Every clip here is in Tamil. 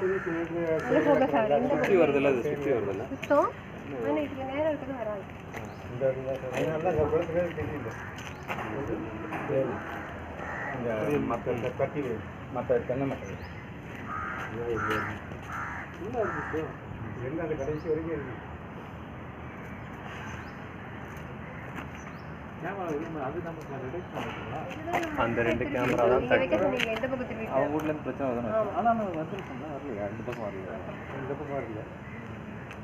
ஃபோக்கஸ் ஆகுது. சுத்தி வருதுல்ல, அது சுத்தி வருதுல்ல. சுத்தம். ஆனா இதுக்கு நேரா இருக்குது வராது. இந்த அதனால தான் குளத்துக்கு தெரியல. இந்த மத்த கட்டி மத்த தென்னை மட்டை. உள்ள இருக்கு. என்ன அந்த கடைசி வரைக்கும் இருக்கு. அந்த ரெண்டு கேமரா தான் அவங்க வீட்ல இருந்து பிரச்சனை வருதுன்னு. ஆனால் வந்துருக்குங்க, வரலையா? இந்த பக்கம் வரலையா? இந்த பக்கம் வரல.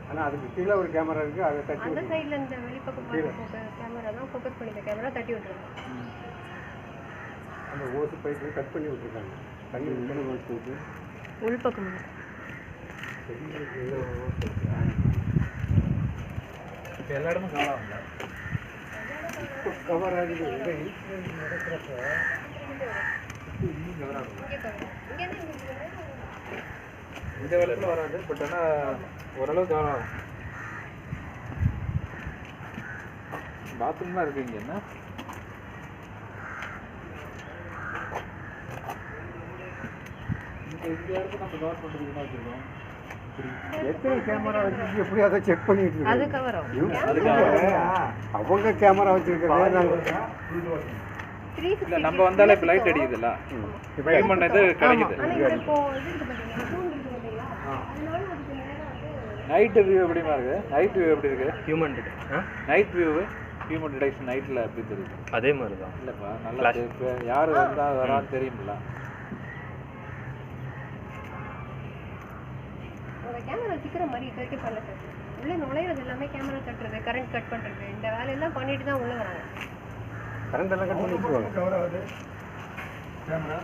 ஆனால் அதுக்கு கீழே ஒரு கேமரா இருக்கு, அதை தட்டி அந்த சைடில் இந்த வெளிப்பக்கம் கேமரா தான் ஃபோக்கஸ் பண்ணி கேமரா தட்டி விட்டுருக்காங்க. அந்த ஓசு பைப்பு கட் பண்ணி விட்டுருக்காங்க. தண்ணி விட்டு உள்பக்கம் இப்போ எல்லா இடமும் காணாமல கவர் ஆகுது. நடக்கிறப்ப இந்த வெள்ளத்தில் வராது, பட் ஆனால் ஓரளவு கவர் ஆகும். பாத்ரூம்லாம் இருக்கு இங்கே. என்ன இந்த இடத்துல நம்ம கவர் பண்ணுறதுக்கு வச்சுருக்கோம். எத்தனை கேமரா வச்சு எப்படி அதை செக் பண்ணிட்டு இருக்கோம். அது கவர் ஆகும். அவங்க கேமரா வச்சிருக்கிறது இல்லை, நம்ம வந்தாலே இப்போ லைட் அடிக்குதுல்ல, பேமெண்ட் இது கிடைக்குது. நைட்டு வியூ எப்படிமா இருக்குது? நைட் வியூ எப்படி இருக்குது? Human night view human detection நைட்டில் எப்படி தெரியுது? அதே மாதிரி தான். இல்லைப்பா, நல்லா இப்போ யார் வந்தால் வரான்னு தெரியுமில்ல. கேமரா சிக்கிற மாதிரி இது பண்ணல சார். உள்ளே நுழையிறது எல்லாமே கேமரா தட்டுறது, கரண்ட் கட் பண்ணுறது, இந்த வேலையெல்லாம் பண்ணிட்டு தான் உள்ளே வராங்க. கரண்ட் எல்லாம் கட் பண்ணி வச்சுருவாங்க. கவர் ஆகுது கேமரா.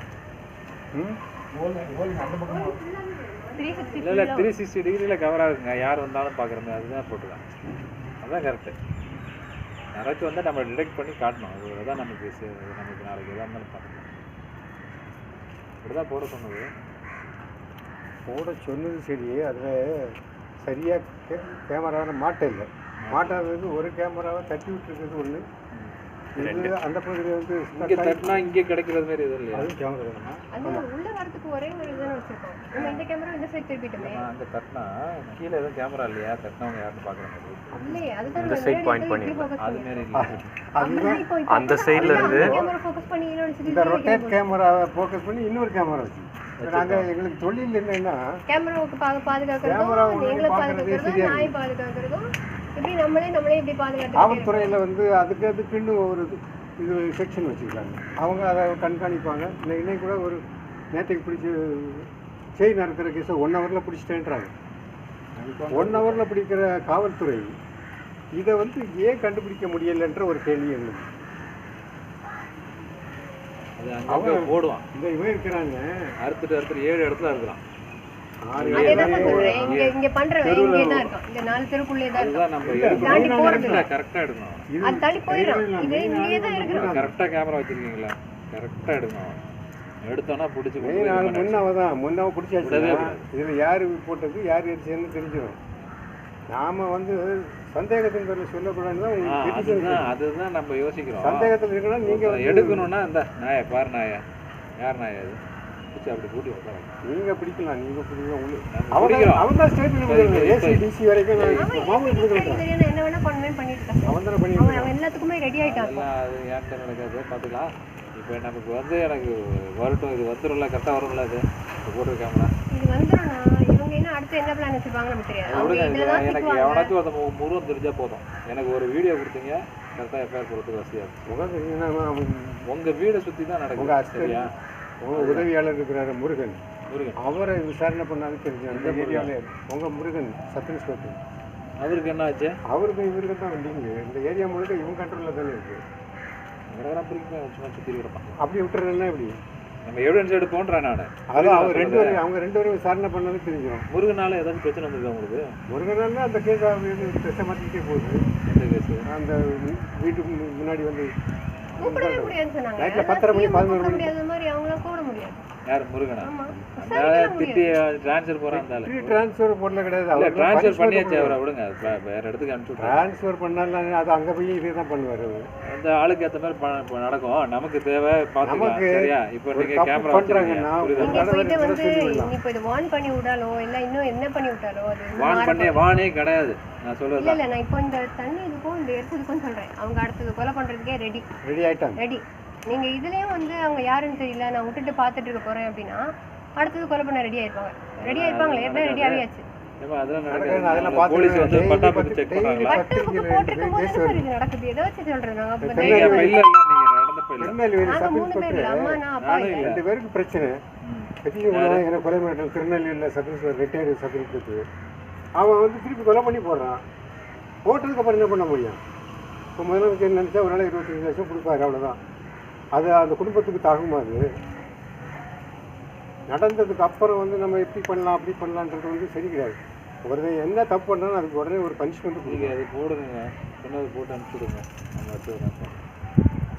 இல்லை 360 டிகிரியில் கவர் ஆகுங்க. யார் வந்தாலும் பார்க்குற மாதிரி அதுதான் போட்டுக்கலாம். அதுதான் கரெக்டு. யாராச்சும் வந்தால் நம்ம டிடெக்ட் பண்ணி காட்டணும். அதுதான் நமக்கு நாளைக்கு எதாக இருந்தாலும் பார்க்கணும். இப்படி தான் போட சொன்னது. போட சொன்னது சரி, அதில் சரியாக கேமராவில் மாட்ட இல்லை. மாட்டாதது ஒரு கேமராவை தட்டி விட்டுருக்கிறது ஒன்று. இது அந்த பகுதியில் வந்து இங்கே தட்டினா இங்கே கிடைக்கிறது மாதிரி எதுவும் இல்லையா? அதுவும் கேமரா வேணுமா? அது உள்ளே வரதுக்கு ஒரே ஒரு இதுன்னு வச்சுருக்கோம். நம்ம இந்த கேமரா இந்த சைட் திருப்பிட்டோமே. அங்கே தட்டினா கீழே எதுவும் கேமரா இல்லையா? தட்டினவங்க யாருன்னு பார்க்குறாங்க இல்லையே. அதுதான் இந்த சைட் பாயிண்ட் பண்ணி அது மாரி இல்லை. அதுதான் அந்த சைடில் இருந்து கேமரா ஃபோக்கஸ் பண்ணி இந்த ரொட்டேட் கேமராவை ஃபோக்கஸ் பண்ணி இன்னொரு கேமரா வச்சு நாங்கள் எங்களுக்கு தொழில் என்னன்னா கேமராவுக்கு பாதுகாக்கிறதும் எங்களை பாதுகாக்கிறதும் நாய் பாதுகாக்கிறதும் இப்படி நம்மளே இப்படி பாதுகாத்து காவல்துறையில் வந்து அதுக்குன்னு ஒரு இது செக்ஷன் வச்சுருக்காங்க. அவங்க அதை கண்காணிப்பாங்க. இன்னைக்கு கூட ஒரு நேற்றுக்கு பிடிச்சி செயின் நடக்கிற கேஸை 1 ஹவரில் பிடிச்சிட்டேன்றாங்க. 1 ஹவரில் பிடிக்கிற காவல்துறை இதை வந்து ஏன் கண்டுபிடிக்க முடியலைன்ற ஒரு கேள்வி எங்களுக்கு. அவங்க போடுவான் இந்த இவன் இருக்கிறாங்க அறுத்துட்டு 7 இடத்துல இருக்கிறான். இங்க பண்றவன் இங்கே தான் இருக்கான். இந்த 4 தெருக்குள்ளே தான் இருக்கான். நம்ம தாண்டி போறது கரெக்டா எடுக்கணும். அது தாண்டி போயிடும். இது இங்கே தான் இருக்கு. கரெக்டா கேமரா வச்சிருக்கீங்களா? கரெக்டா எடுக்கணும். எடுத்தோன்னா பிடிச்சி முன்னாவ பிடிச்சாச்சு. இதில் யார் போட்டது யார் எடுத்துன்னு தெரிஞ்சிடும். நாம வந்து சந்தேகத்தின் பேரில் சொல்லக்கூடாதுன்னு தான் அதுதான் நம்ம யோசிக்கிறோம். சந்தேகத்தில் இருக்கணும். நீங்கள் எடுக்கணும்னா இந்த நாயை பாரு, நாயா யார் நாயா அது பிடிச்சி அப்படி கூட்டி வைப்பாங்க. நீங்கள் பிடிக்கலாம், நீங்கள் பிடிக்கலாம். அவங்க தான் ஸ்டேட்மெண்ட் ஏசிடிசி வரைக்கும் என்ன வேணா பண்ணிட்டு அவன் தானே பண்ணி எல்லாத்துக்குமே ரெடி ஆகிட்டாங்க. அது ஏன்ட்ட நடக்காது பார்த்துக்கலாம். இப்போ நமக்கு வந்து எனக்கு வரட்டும், இது வந்துடும்ல, கரெக்டாக வரும்ல. அது போட்டு கேமரா இது வந்துடும்னா இவங்க என்ன அடுத்து என்ன பிளான் வச்சுருப்பாங்க நமக்கு தெரியாது. எனக்கு எவனாச்சும் அந்த முருகன் தெரிஞ்சால் போதும். எனக்கு ஒரு வீடியோ கொடுத்தீங்க, கரெக்டாக எஃப்ஐஆர் போகிறதுக்கு வசதியாக இருக்கும். உங்கள் வீடை சுற்றி தான் நடக்கும். சரியா? உங்கள் உதவியாளர் இருக்கிறாரு முருகன், அவரை விசாரணை பண்ணாலும் தெரிஞ்சு அந்த ஏரியாவில் உங்கள் முருகன் சப் இன்ஸ்பெக்டர் அவருக்கு என்ன ஆச்சு? அவருக்கு இவருக்கு தான் வந்தீங்க. இந்த ஏரியா முழுக்க இவங்க கண்ட்ரோலில் தானே இருக்குது. அப்படி விட்டுறதுன்னா எப்படி நம்ம எவிடன்ஸ் எடுப்போன்றேன் நான். அதான் அவங்க ரெண்டு பேரும் விசாரணை பண்ணாலும் தெரிஞ்சிடும். முருகனால ஏதாச்சும் பிரச்சனை வந்தது உங்களுக்கு? முருகனால அந்த கேஸ் பிரச்சனை மாற்றிக்கிட்டே போகுது. எந்த கேஸ்? அந்த வீட்டுக்கு முன்னாடி வந்து நைட்டில் 10:30 மணி 11 மணி முடியாது. யார் முருகனா? ஆமா. அதனால திட்டி ட்ரான்ஸ்ஃபர் போகிறாந்தாலும் ட்ரான்ஸ்ஃபர் பண்ணல கிடையாது. இல்லை ட்ரான்ஸ்ஃபர் பண்ணியாச்சு அவரை விடுங்க. வேறு இடத்துக்கு அனுப்பிச்சு விட்றாங்க. ட்ரான்ஸ்ஃபர் பண்ணாலும் அது அங்கே போய் இதே தான் பண்ணுவார். அந்த ஆளுக்கு ஏற்ற மாதிரி நடக்கும். நமக்கு தேவை பார்த்துக்கலாம். நமக்கு சரியா? இப்போ நீங்கள் கேமரா பண்ணுறாங்கன்னா நீங்க போயிட்டு வந்து இப்போ இது வார்ன் பண்ணி விடாலோ இல்லை இன்னும் என்ன பண்ணி விட்டாலோ அது வானே கிடையாது. நான் சொல்லுவேன் இல்லை நான் இப்போ இந்த தண்ணி இதுக்கும் இந்த எடுத்ததுக்கும் சொல்கிறேன். அவங்க அடுத்தது கொலை பண்ணுறதுக்கே ரெடி ஆகிட்டாங்க. ரெடி. நீங்கள் இதுலேயும் வந்து அவங்க யாருன்னு தெரியல நான் விட்டுட்டு பார்த்துட்டு இருக்க போகிறேன் அப்படின்னா அடுத்தது கொலை பண்ண ரெடி ஆயிருப்பாங்க. ரெடி ஆயிருப்பாங்களே ஏற்கனவே ரெடி ஆகியாச்சு. பட்டுப்புக்கு போட்டிருக்கும் போது சார் இது நடக்குது. எதை வச்சு சொல்கிறேன் நாங்கள் 3 பேர் அம்மா நான் அப்பா 2 பேருக்கு பிரச்சனை. எனக்கு கொலை மிரட்டல் திருநெல்வேலியில் சப்இன்ஸ்பெக்டர் ரிட்டையர்டு சப்இன்ஸ்பெக்டர் அவன் வந்து திருப்பி கொலை பண்ணி போடுறான். போட்டதுக்கப்புறம் என்ன பண்ண முடியும்? இப்போ முதலமைச்சர் நினச்சா ஒரு நாள் 25 லட்சம் கொடுப்பாரு, அவ்வளோதான். அது அந்த குடும்பத்துக்கு தாகுமா? அது நடந்ததுக்கு அப்புறம் வந்து நம்ம எப்படி பண்ணலாம் அப்படி பண்ணலான்றது வந்து சரி கிடையாது. ஒரு என்ன தப்பு பண்ணாலும் அதுக்கு உடனே ஒரு பனிஷ்மெண்ட் கொடுங்க. அது போடுங்க, சொன்னது போட்டு அனுப்பிச்சுடுங்க. நம்ம எடுத்துக்கிறோம்.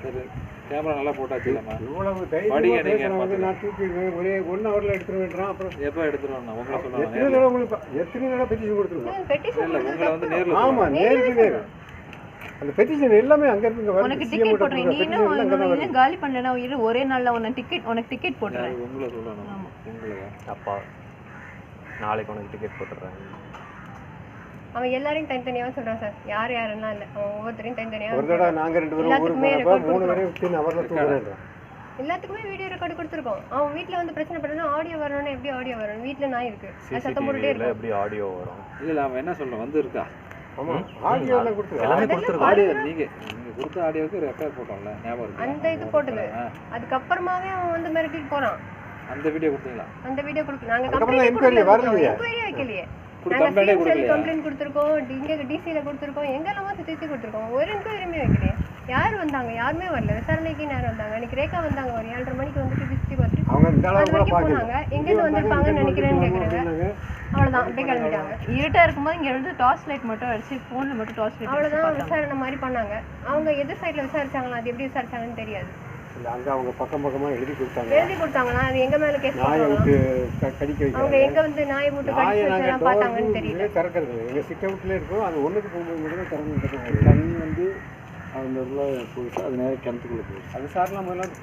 சரி, கேமரா நல்லா போட்டாச்சு. இல்லைம்மா இவ்வளவு தைரியம் வந்து நான் தூக்கிடுவேன், ஒரே 1 ஹவரில் எடுத்துருவேன்றான். அப்புறம் எப்போ எடுத்துருவோம்? உங்களை சொல்லுவாங்க. எத்தனை தடவை பெட்டிஷன் கொடுத்துருக்கோம். இல்லை உங்களை வந்து நேரில் ஆமாம், நேருக்கு நேர் அந்த பெட்டிஷன் எல்லாமே அங்க இருந்து உனக்கு டிக்கெட் போடுறேன். நீ என்ன காலி பண்ணனா ஒரே நாள்ல உனக்கு டிக்கெட் போடுறேன். உங்களை சொல்லணும். உங்களுக்கு அப்பா நாளைக்கு உனக்கு டிக்கெட் போட்டுறேன். அவன் எல்லாரையும் தனித்தனியாக சொல்கிறான் சார். யாரெல்லாம் இல்லை, அவன் ஒவ்வொருத்தரையும் தனித்தனியாக ஒரு தடவை நாங்கள் 2 பேரும் ஊருக்கு போகிறப்ப 3 பேரும் விட்டு அவரில் தூங்குறேன். எல்லாத்துக்குமே வீடியோ ரெக்கார்டு கொடுத்துருக்கோம். அவன் வீட்டில் வந்து பிரச்சனை பண்ணுறதுனா ஆடியோ வரணும்னா எப்படி ஆடியோ வரும்? வீட்டில் நான் இருக்கு சத்தம் போட்டுட்டே இருக்கு. எப்படி ஆடியோ வரும்? இல்லை அவன் என்ன சொல்கிறான் வந்து இருக்கா? ஆமாம், ஆடியோலாம் கொடுத்துருக்கோம். ஆடியோ நீங்கள் கொடுத்த ஆடியோவுக்கு ரெக்கார்ட் போட்டோம்ல, ஞாபகம் இருக்கு? அந்த இது போட்டது. அதுக்கப்புறமாவே அவன் வந்து மிரட்டிட்டு போகிறான். அந்த வீடியோ கொடுத்தீங்களா? அந்த வீடியோ நாங்கள் என்கொயரி வரலையே, என்கொயரி வைக்கலையே. கம்ப்ளைண்ட் கொடுத்துருக்கோம், இங்கே டிசியில் கொடுத்துருக்கோம், எங்கெல்லாமோ சுற்றி கொடுத்துருக்கோம். ஒரு என்கொயரியுமே வைக்கலையே. யார் வந்தாங்க? யாருமே வரல. விசாரணைக்கு யார் வந்தாங்க? அன்றைக்கி ரேகா வந்தாங்க ஒரு 7:30 மணிக்கு வந்துட்டு விசிட்டி பார்த்துட்டு அது வரைக்கும் போனாங்க. எங்கேருந்து வந்திருப்பாங்கன்னு நினைக்கிறேன்னு கேட்குறாங்க. அவ்வளோதான், அப்படியே கிளம்பிட்டாங்க. இருட்டாக இருக்கும்போது இங்கே வந்து டார்ச் லைட் மட்டும் அடிச்சு ஃபோனில் மட்டும் டார்ச் லைட் அவ்வளோதான் விசாரணை மாதிரி பண்ணாங்க. அவங்க எது சைடில் விசாரிச்சாங்களா, அது எப்படி விசாரிச்சாங்கன்னு தெரியாது. அங்கே அவங்க பக்கமாக எழுதி கொடுத்தாங்கன்னா அது எங்கள் மேலே கேஸ் கடிக்க அவங்க எங்கே வந்து நாயை போட்டு கடிச்சு பார்த்தாங்கன்னு தெரியல. திறக்கிறது எங்கள் சிட் அவுட்லேயே இருக்கும். அது ஒன்றுக்கு போகும்போது மட்டும் திறந்து தண்ணி வந்து அந்த போயிட்டு அது நேரம் கிணத்துக்குள்ளே போகுது. அது சார்லாம் முதல்ல வந்து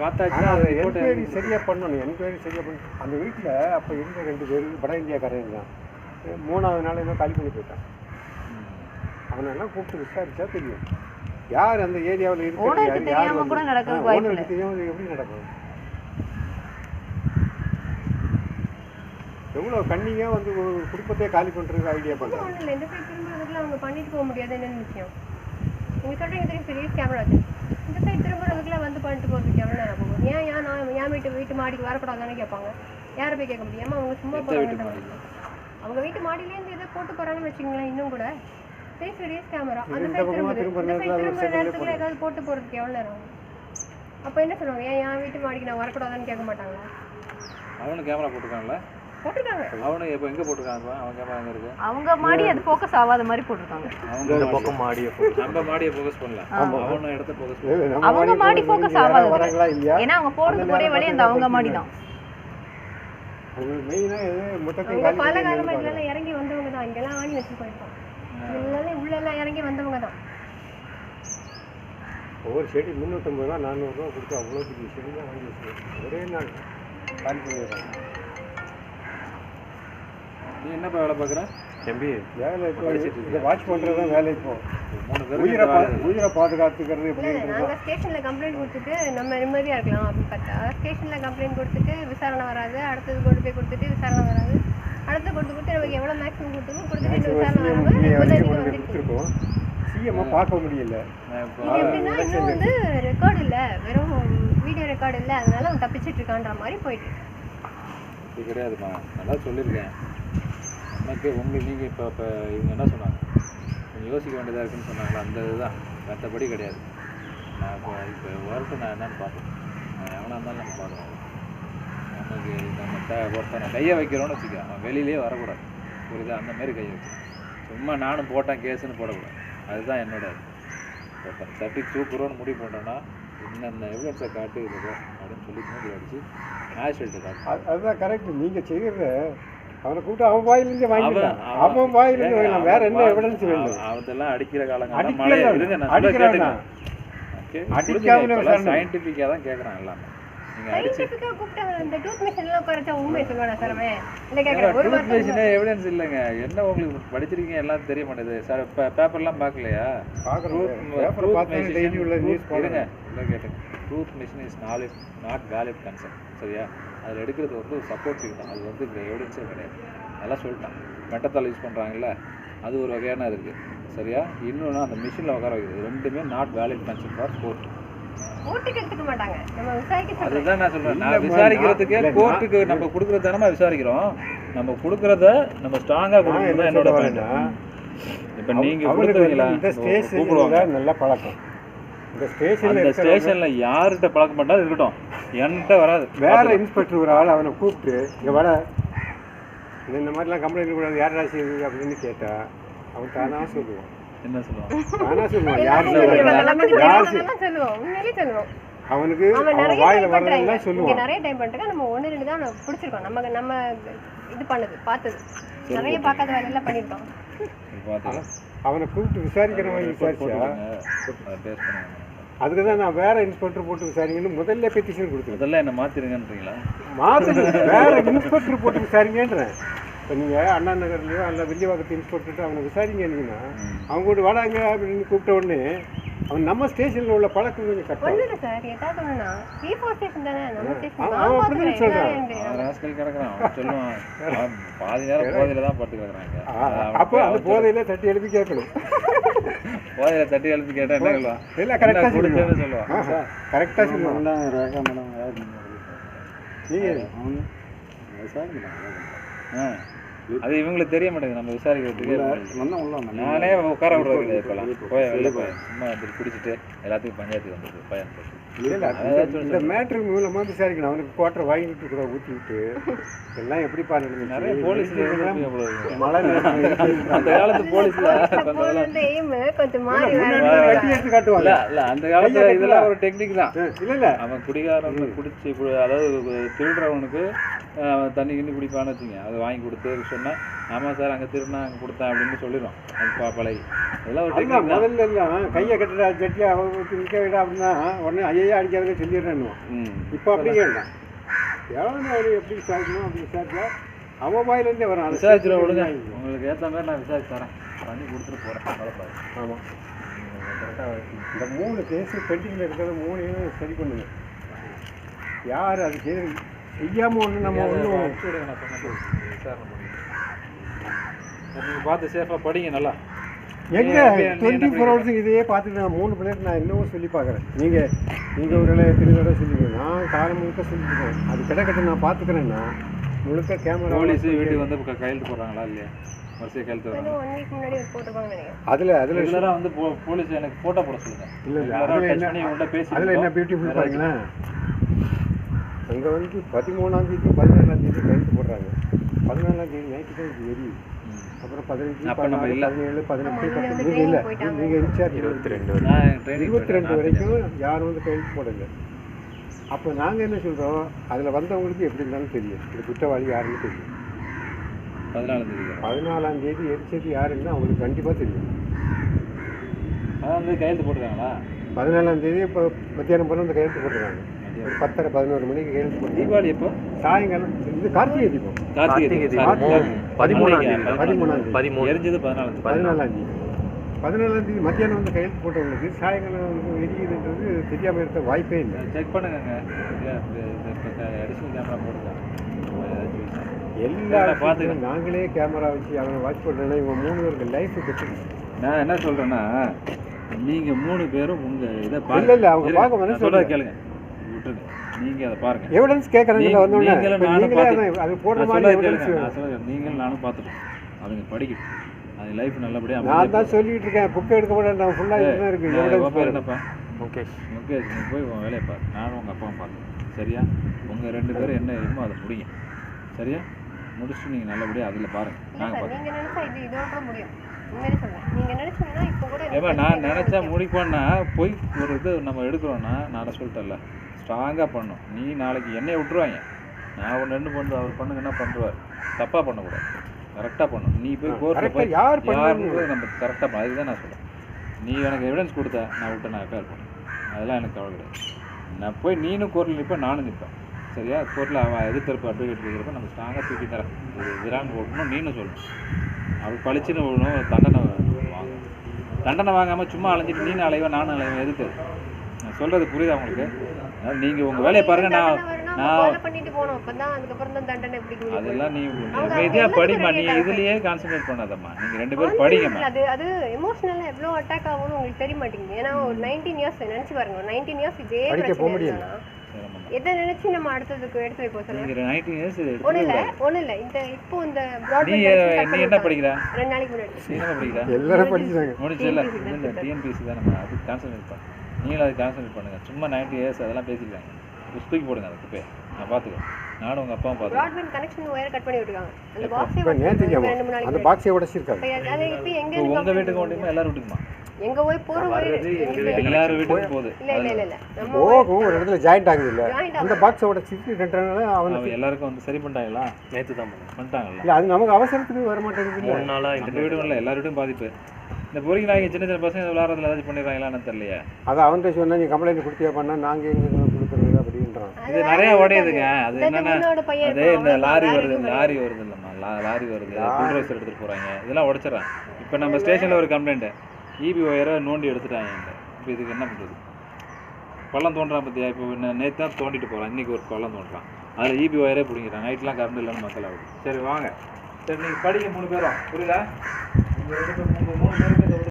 பார்த்தாச்சு. அது என்கொயரி சரியாக பண்ணணும். என்கொயரி சரியாக பண்ணணும். அந்த வீட்டில் அப்போ இருந்த 2 பேர் வட இந்தியாக்காரங்க தான். 3ஆவது நாள் என்ன காலி பண்ணி போயிட்டான். அவனெல்லாம் கூப்பிட்டு விசாரிச்சா தெரியும் யார் அந்த ஏரியாவில் இருக்கிறது, யார் ஓனருக்கு தெரியாமல் எப்படி நடக்கும்? எவ்வளோ கண்ணியாக வந்து ஒரு குடும்பத்தையே காலி பண்ணுறதுக்கு ஐடியா பண்ணுறாங்க. ஒன்றும் இல்லை, இந்த சைட் திரும்புறதுக்குள்ள அவங்க பண்ணிட்டு போக முடியாது. என்னென்னு விஷயம் நீங்கள் சொல்கிறீங்க தெரியும். சரி, கேமரா வச்சு இந்த சைட் திரும்புறதுக்குள்ள வந்து பண்ணிட்டு போகிறதுக்கு எவ்வளோ நேரம் போகும்? நான் வீட்டு மாடிக்கு வரக்கூடாதுன்னு கேட்பாங்க. யாரை போய் கேட்க முடியாமல் அவங்க சும்மா போகிறாங்க. அவங்க வீட்டு மாடியிலேருந்து எதை போட்டு போகிறாங்கன்னு வச்சுங்களேன். இன்னும் கூட சீரியஸ் கேமரா அந்த சைட் திரும்ப நேரத்துக்குள்ள ஏதாவது போட்டு போகிறதுக்கு எவ்வளோ நேரம் ஆகும்? அப்போ என்ன சொல்லுவாங்க? என் வீட்டு மாடிக்கு நான் வரக்கூடாதுன்னு கேட்க மாட்டாங்களா? அவனுக்கு கேமரா போட்டிருக்காங்களா? போட்டிருக்காங்க. அவனு இப்போ எங்கே போட்டிருக்காங்க? அவன் கேமரா எங்கே இருக்கு? அவங்க மாடி அது ஃபோக்கஸ் ஆகாத மாதிரி போட்டிருக்காங்க. அவங்க பக்கம் மாடியை நம்ம மாடியை ஃபோக்கஸ் பண்ணல, அவனோட இடத்த ஃபோக்கஸ் பண்ணல. அவங்க மாடி ஃபோக்கஸ் ஆகாது. ஏன்னா அவங்க போறதுக்கு ஒரே வழி அந்த அவங்க மாடி தான். பல காலமாக இறங்கி வந்தவங்க தான். இங்கெல்லாம் ஆணி வச்சு போயிருக்கோம். உள்ளெல்லாம் இறங்கி வந்தவங்க தான். ஒவ்வொரு செடி 350 ரூபா 400 ரூபா கொடுத்து அவ்வளோ பெரிய செடி தான் வாங்கி வச்சுருக்கோம். ஒரே நாள் காலி பண்ணிடுறாங்க. நீ என்னப்பா வேலை பார்க்குற? தம்பி வேலை இப்போ இதை வாட்ச் பண்ணுறது தான் வேலை. இப்போ 3 பேர் உயிரை பாதுகாத்துக்கிறது எப்படின்றது. நாங்கள் ஸ்டேஷனில் கம்ப்ளைண்ட் கொடுத்துட்டு நம்ம நிம்மதியாக இருக்கலாம் அப்படின்னு பார்த்தா ஸ்டேஷனில் கம்ப்ளைண்ட் கொடுத்துட்டு விசாரணை வராது. அடுத்தது கொண்டு போய் கொடுத்துட்டு விசாரணை வராது. அடுத்து கொடுத்து நமக்கு எவ்வளோ மேக்ஸிமம் கொடுத்துருக்கோம் கொடுத்துருக்கோம். சிஎம்ஐ பார்க்க முடியல. எப்படின்னா இன்னும் வந்து ரெக்கார்டு இல்லை, வெறும் வீடியோ ரெக்கார்டு இல்லை. அதனால அவன் தப்பிச்சிட்டு இருக்கான்ற மாதிரி போயிட்டு இது கிடையாதுமா. நல்லா சொல்லியிருக்கேன் எனக்கு. நீங்கள் இப்போ இவங்க என்ன சொன்னாங்க, கொஞ்சம் யோசிக்க வேண்டியதாக இருக்குன்னு சொன்னாங்களா, அந்த இதுதான், மற்றபடி கிடையாது. நான் இப்போ வரட்டும், நான் என்னென்னு பார்ப்பேன். எவனாக இருந்தாலும் நம்ம பார்க்கணும். நமக்கு நம்ம ஒருத்தனை கையை வைக்கிறோன்னு வச்சுக்க, அவன் வெளியிலே வரக்கூடாது. புரியுதா? அந்த மாதிரி கையை வைக்கணும். சும்மா நானும் போட்டேன் கேஸுன்னு போடக்கூடாது. அதுதான் என்னோட ஒருத்தன் தட்டி தூக்குறோன்னு முடிவு பண்ணுறோன்னா இந்த எவிடன்ஸை காட்டு இது அப்படின்னு சொல்லி மூடி அடிச்சு மேஜிஸ்ட்ரேட்டை காட்டு. அதுதான் கரெக்ட். நீங்கள் செய்கிறது அவனை கூப்பிட்டு அவன் வாயிலிருந்து வாங்கிக்கலாம். அவன் வாயிலிருந்து வாங்கலாம். வேற என்ன எவிடன்ஸ் வேணும்? அவதெல்லாம் அடிக்கிற காலங்கள் மழை இருங்க நான் சயின்டிஃபிக்காக தான் கேட்குறான் எல்லாமே. நீங்கள் அடிச்சு சயின்டிஃபிக்காக கூப்பிட்டு அந்த டூத் மிஷின்லாம் குறைச்சா உண்மை சொல்லுவானா சார் அவன்? இல்லை கேட்குறேன் ஒரு டூத் மிஷினே எவிடன்ஸ் இல்லைங்க. என்ன உங்களுக்கு படிச்சிருக்கீங்க எல்லாம் தெரிய மாட்டேது சார். இப்போ பேப்பர்லாம் பார்க்கலையா? இருங்க இல்லை கேட்டுங்க. Truth machine is not valid concept. சரியா? அதில் எடுக்கிறது வந்து ஒரு சப்போர்ட்டிவ் தான். அது வந்து எவிடன்ஸே கிடையாது. அதெல்லாம் சொல்லிட்டான். மெட்டத்தால் யூஸ் பண்ணுறாங்கல்ல, அது ஒரு வகையான இருக்குது. சரியா? இன்னொன்று அந்த மிஷினில் உட்கார வைக்கிறது ரெண்டுமே not valid concept for court. கோர்ட்டுக்கு எடுத்துக்க மாட்டாங்க. நம்ம விசாரிக்க அதுதான் நான் சொல்கிறேன். நான் விசாரிக்கிறதுக்கே கோர்ட்டுக்கு நம்ம கொடுக்குறது தானே விசாரிக்கிறோம். நம்ம கொடுக்குறத நம்ம ஸ்ட்ராங்காக கொடுக்குறது தான் என்னோட பாயிண்ட். இப்போ நீங்கள் கொடுக்குறீங்களா கூப்பிடுவாங்க நல்ல பழக்கம். இந்த ஸ்டேஷனில் யார்கிட்ட பழக்கம் பண்ணாலும் இருக்கட்டும், என்கிட்ட வராது. வேற இன்ஸ்பெக்டர் ஒரு ஆள் அவனை கூப்பிட்டு இங்கே வர இந்த மாதிரிலாம் கம்ப்ளைண்ட் கூடாது யார் ராசி அப்படின்னு கேட்டா அவன் தானா சொல்லுவான். என்ன சொல்லுவான்? தானா சொல்லுவான். யார் சொல்லுவோம். உண்மையிலே சொல்லுவோம். அவனுக்கு வாயில வரலாம் சொல்லுவான். நிறைய டைம் பண்ணிட்டு நம்ம 1-2 தான் பிடிச்சிருக்கோம். நம்ம இது பண்ணது பார்த்தது நிறைய பார்க்காத வேலையெல்லாம் பண்ணியிருக்கோம். அவனை கூப்பிட்டு விசாரிக்கிறவன் விசாரிச்சா அதுக்கு தான் நான் வேற இன்ஸ்பெக்டர் போட்டு விசாரிங்கன்னு முதல்ல பெட்டிஷன் கொடுத்தேன். அதெல்லாம் என்ன மாற்றிருங்கன்றீங்களா? மாற்று வேற இன்ஸ்பெக்டர் போட்டு விசாரிங்கன்றேன். இப்போ நீங்கள் அண்ணா நகர்லையோ அல்ல வில்லிவாக்கத்து இன்ஸ்பெக்டர்கிட்ட அவனை விசாரிங்கன்னா அவங்க கூட வாடாங்க அப்படின்னு கூப்பிட்ட உடனே அவன் நம்ம ஸ்டேஷனில் உள்ள பழக்கம் கொஞ்சம் கட்டணும். ஒன்றும் இல்லை சார், ஏதாவது ஒன்றுனா ஸ்டேஷன் தானே நம்ம ஸ்டேஷன். அவன் அப்படின்னு சொல்கிறான். சொல்லுவான் பாதி நேரம் போதையில் தான் படுத்து கிடக்குறாங்க. அப்போ அந்த போதையில் தட்டி எழுப்பி கேட்கணும். போதையில் தட்டி எழுப்பி கேட்டால் என்ன சொல்லுவான்? இல்லை கரெக்டாக சொல்லுவான். சொல்லுவான் கரெக்டாக சொல்லுவான். நீங்கள் அது இவங்களுக்கு தெரிய மாட்டேங்குது. நம்ம விசாரிக்கிறதுக்கு நானே உட்கார விடுறது கிடையாது. இப்போலாம் போய் வெளில போய் சும்மா குடிச்சிட்டு எல்லாத்துக்கும் பஞ்சாயத்துக்கு வந்துருக்கு பையன். இந்த மேட்ரு மூலமாக விசாரிக்கணும். அவனுக்கு குவார்டர் வாங்கிட்டு கூட ஊற்றி விட்டு எல்லாம் எப்படி பாருங்க. நிறைய போலீஸ் மழை அந்த காலத்து போலீஸ்ல கொஞ்சம் மாறி எடுத்து காட்டுவாங்க. இல்ல அந்த காலத்துல இதெல்லாம் ஒரு டெக்னிக் தான். இல்ல அவன் குடிகாரன் குடிச்சு அதாவது திருடுறவனுக்கு தண்ணி கிண்ணி குடிப்பான்னு வச்சுங்க, அதை வாங்கி கொடுத்து சொன்னா ஆமாம் சார் அங்கே திருடினா அங்கே கொடுத்தேன் அப்படின்னு சொல்லிடும். அது பழகி அதெல்லாம் ஒரு டெக்னிக் தான். முதல்ல இல்லை கையை கட்டுறா ஜட்டியா நிற்க விடா அப்படின்னா உடனே ஐயா அடிக்காதே சொல்லிடுறேன்னு. இப்போ அப்படி கேட்டான் எவ்வளோ அவரு எப்படி விசாரிக்கணும் அப்படி விசாரிச்சா அவன் வாயிலேருந்தே வரான். விசாரிச்சுட விடுங்க, உங்களுக்கு ஏற்ற மாதிரி நான் விசாரிச்சு தரேன், பண்ணி கொடுத்துட்டு போகிறேன். ஆமாம் கரெக்டாக இந்த 3 கேஸு பெண்டிங்கில் இருக்கிறத 3 சரி பண்ணுங்க. யார் அதுக்கு செய்யாமல் ஒன்று நம்ம ஒன்றும் நான் சொன்னது விசாரணை பண்ணி நீங்கள் பார்த்து சேஃபாக படிங்க நல்லா. எங்கே 24 hours இதையே பார்த்துட்டு நான் 3 பேருக்கு நான் இன்னமும் சொல்லி பார்க்குறேன். நீங்கள் ஒரு எத்தனை தடவை சொல்லிக்கிறேன். நான் காலம் முழுக்க சொல்லிக்கிறேன். அது கிட்ட நான் பார்த்துக்கிறேன்னா முழுக்க கேமரா போலீஸு வீட்டுக்கு வந்து கையெழுத்து போடுறாங்களா இல்லையா? வரிசையாக கையெழுத்து வராங்க. அதில் இதெல்லாம் வந்து போலீஸ் எனக்கு ஃபோட்டோ போட சொல்லுங்கள். இல்லை அதில் என்ன பியூட்டிஃபுல் பாருங்களேன். அங்கே வந்து 13ஆம் தேதி 14ஆம் தேதி கையெழுத்து போடுறாங்க. 14ஆம் தேதி நைட்டு தான் இது எரியும். அப்புறம் 15 17 18 நீங்கள் இல்லை, நீங்கள் இன்சார்ஜ் 22 வரைக்கும் யாரும் வந்து கையெழுத்து போடலை. அப்போ நாங்கள் என்ன சொல்கிறோம், அதில் வந்தவங்களுக்கு எப்படி இருந்தாலும் தெரியும் இது குற்றவாளி யாருன்னு தெரியும். 14ஆம் தேதி எரிச்சது யாருன்னு அவங்களுக்கு கண்டிப்பாக தெரியும். அதான் வந்து கையெழுத்து போட்டுருக்காங்களா? 14ஆம் தேதி இப்போ மத்தியானம் போல வந்து கையெழுத்து போட்டுருக்காங்க. ஒரு 10:30 11 மணிக்கு கையெழுத்து போட்டு தீபாவளி எப்போ? சாயங்காலம் இது கார்த்திகை தீபம். 13ஆம் தேதி எரிஞ்சது 14ஆம் தேதி மத்தியானம் வந்து கையெழுத்து போட்டவங்களுக்கு சாயங்காலம் எரியுதுன்றது தெரியாமல் இருக்க வாய்ப்பே இல்லை. செக் பண்ணுங்க, அடிஷனல் கேமரா போட்டுருக்காங்க எல்லா பார்த்து நாங்களே கேமரா வச்சு அவனை வாட்ச் பண்ணுறேன்னா இவங்க 3 பேருக்கு லைஃப் கெட்டு. நான் என்ன சொல்கிறேன்னா, நீங்கள் 3 பேரும் உங்கள் இதை இல்லை இல்லை அவங்க பார்க்க வந்து சொல்ல கேளுங்க, விட்டுருங்க, நீங்கள் அதை பாருங்கள். எவிடன்ஸ் கேட்குறாங்க வந்தோடனே அது போடுற மாதிரி நீங்களும் நானும் பார்த்துட்டோம். அதுங்க படிக்கணும், அது லைஃப் நல்லபடியாக. நான் தான் சொல்லிட்டு இருக்கேன், புக்கை எடுக்க மாட்டேன், நான் ஃபுல்லாக இதுதான் இருக்குது. பேர் என்னப்பா? முகேஷ். முகேஷ், நீங்கள் போய் உன் வேலையை பாரு, நானும் உங்கள் அப்பாவும் பார்க்கணும். சரியா? உங்கள் 2 பேரும் என்ன இருக்குமோ அதை முடியும். சரியா? முடிச்சுட்டு நீங்கள் நல்லபடியாக அதில் பாருங்கள். நாங்கள் பார்த்து நீங்கள் நினைச்சா இது இதோட முடியும். உண்மையிலே சொல்கிறேன். நீங்கள் நினச்சிங்கன்னா இப்போ கூட ஏமா நான் நினச்சா முடிப்போன்னா போய் ஒரு இது நம்ம எடுக்கிறோன்னா நான் சொல்லிட்டேன்ல ஸ்ட்ராங்காக பண்ணும். நீ நாளைக்கு என்னையை விட்டுருவாங்க, நான் ஒன்று ரெண்டு பண்ணுறது அவர் பண்ணுங்கன்னா பண்ணுவார். தப்பாக பண்ணக்கூடாது, கரெக்டாக பண்ணணும். நீ போய் கோர்ட்டில் போய் யாருன்னு நம்ம கரெக்டாக பண்ண. அதுதான் நான் சொல்கிறேன். நீ எனக்கு எவிடன்ஸ் கொடுத்த நான் விட்டு நான் எஃப்ஐஆர் பண்ணேன், அதெல்லாம் எனக்கு கவலை கிடையாது. நான் போய் நீனும் கோர்ட்டில் நிற்பேன், நானும் நிற்பேன். சரியா? கோர்ட்டில் அவன் எதிர்த்தரப்பு அட்வொகேட் இருக்கிறப்ப நம்ம ஸ்ட்ராங்காக தூக்கி தரேன். இது விரான் போடணும், நீனும் சொல்லணும். அவள் பழிச்சுன்னு விடணும், தண்டனை வாங்க. தண்டனை வாங்காமல் சும்மா அலைஞ்சிட்டு நீனும் அலைவேன் நானும் அலைவேன் எதுக்கு? நான் சொல்கிறது புரியுதா உங்களுக்கு? அதனால் நீங்கள் உங்கள் வேலையை பாருங்கள். நான் பண்ணிட்டு போனோம், அப்பதான் அதுக்கப்புறம் தான் தண்டனை எப்படி அதெல்லாம் நீ இதாக படிமா, நீ இதுலேயே கான்சன்ட்ரேட் பண்ணாதம்மா. நீங்கள் 2 பேரும் படிங்கம்மா. அது எமோஷனலாக எவ்வளோ அட்டாக் ஆகும்னு உங்களுக்கு தெரிய மாட்டேங்குது. ஏன்னா ஒரு 19 இயர்ஸ் நினச்சி பாருங்க, 19 இயர்ஸ் இதே பிரச்சனை. எதை நினைச்சு நம்ம அடுத்ததுக்கு எடுத்து வைப்போம் சொல்லுங்க. நீங்கள் 19 இயர்ஸ் ஒன்றும் இல்லை இந்த இப்போ இந்த நீ என்ன படிக்கிற? 2 நாளைக்கு முன்னாடி நீ என்ன படிக்கிற? எல்லாரும் படிச்சுட்டாங்க. முடிச்சு இல்லை இல்லை டிஎன்பிஎஸ்சி தான். நம்ம அது கான்சன்ட்ரேட் பண்ண, நீங்களும் அது கான்சன்ட்ரேட் பண்ணுங்கள். சும்மா 90 இயர்ஸ் அதெல்லாம் பேசிக்கிறாங்க. தூக்கி போடுங்க அதுக்கு போய். நான் பார்த்துக்கிறேன், நானும் உங்கள் அப்பாவும் பார்த்துக்கிறேன். ப்ராட்பேண்ட் கனெக்ஷன் ஒயர் கட் பண்ணி விட்டுருக்காங்க. அந்த பாக்ஸே அந்த பாக்ஸை உடைச்சிருக்காங்க. அது இப்போ எங்கே உங்கள் வீட்டுக்கு ஓட்டியுமா எல்லாரும் வீட்டுக்குமா? எங்க போய் போற எல்லாரும் வீட்டுக்கும் போகுது. இல்ல நம்ம போகும் ஒரு இடத்துல ஜாயிண்ட் ஆகுது இல்ல, அந்த பாக்ஸை உடைச்சிட்டு 2 நாள் அவங்க எல்லாருக்கும் வந்து சரி பண்ணிட்டாங்களா? நேற்று தான் பண்ணிட்டாங்களா? இல்லை அது நமக்கு அவசரத்துக்கு வர மாட்டேங்குது. 3 நாளாக இந்த வீடும் இல்லை, எல்லார் வீடும் பாதிப்பு. இந்த பொறிக்கு நாய்க்கு சின்ன சின்ன பசங்க விளாட்றதுல ஏதாச்சும் பண்ணிடுறாங்களான்னு தெரியலையே. அதை அவன்கிட்ட சொன்னா நீ கம்ப்ளைண்ட் கொடுத்தியா பண்ணா நாங்கள் எங்கே கொடுக்குறது அப்படின்றான். இது நிறைய உடையுதுங்க. அது என்னன்னா அதே இந்த லாரி வருது இல்லைம்மா, லாரி வருது, புல்டோசர் எடுத்துகிட்டு போகிறாங்க, இதெல்லாம் உடைச்சிடறாங்க. இப்போ நம்ம ஸ்டேஷனில் ஒரு கம்ப்ளைண்ட்டு, இபி ஒயரை நோண்டி எடுத்துட்டாங்க. இப்போ இதுக்கு என்ன பண்ணுறது? பள்ளம் தோன்றான் பார்த்தியா? இப்போ நேற்று தான் தோண்டிட்டு போகிறான், இன்றைக்கி ஒரு பள்ளம் தோன்றான், அதில் இபி ஒயரே பிடிக்கிறான். நைட்லாம் கரண்ட் இல்லைன்னு மக்கள் ஆகுது. சரி வாங்க, சரி நீங்கள் படிக்க 3 பேரும் புரியுதா? நீங்கள் 2 பேரும் 3 பேருக்கு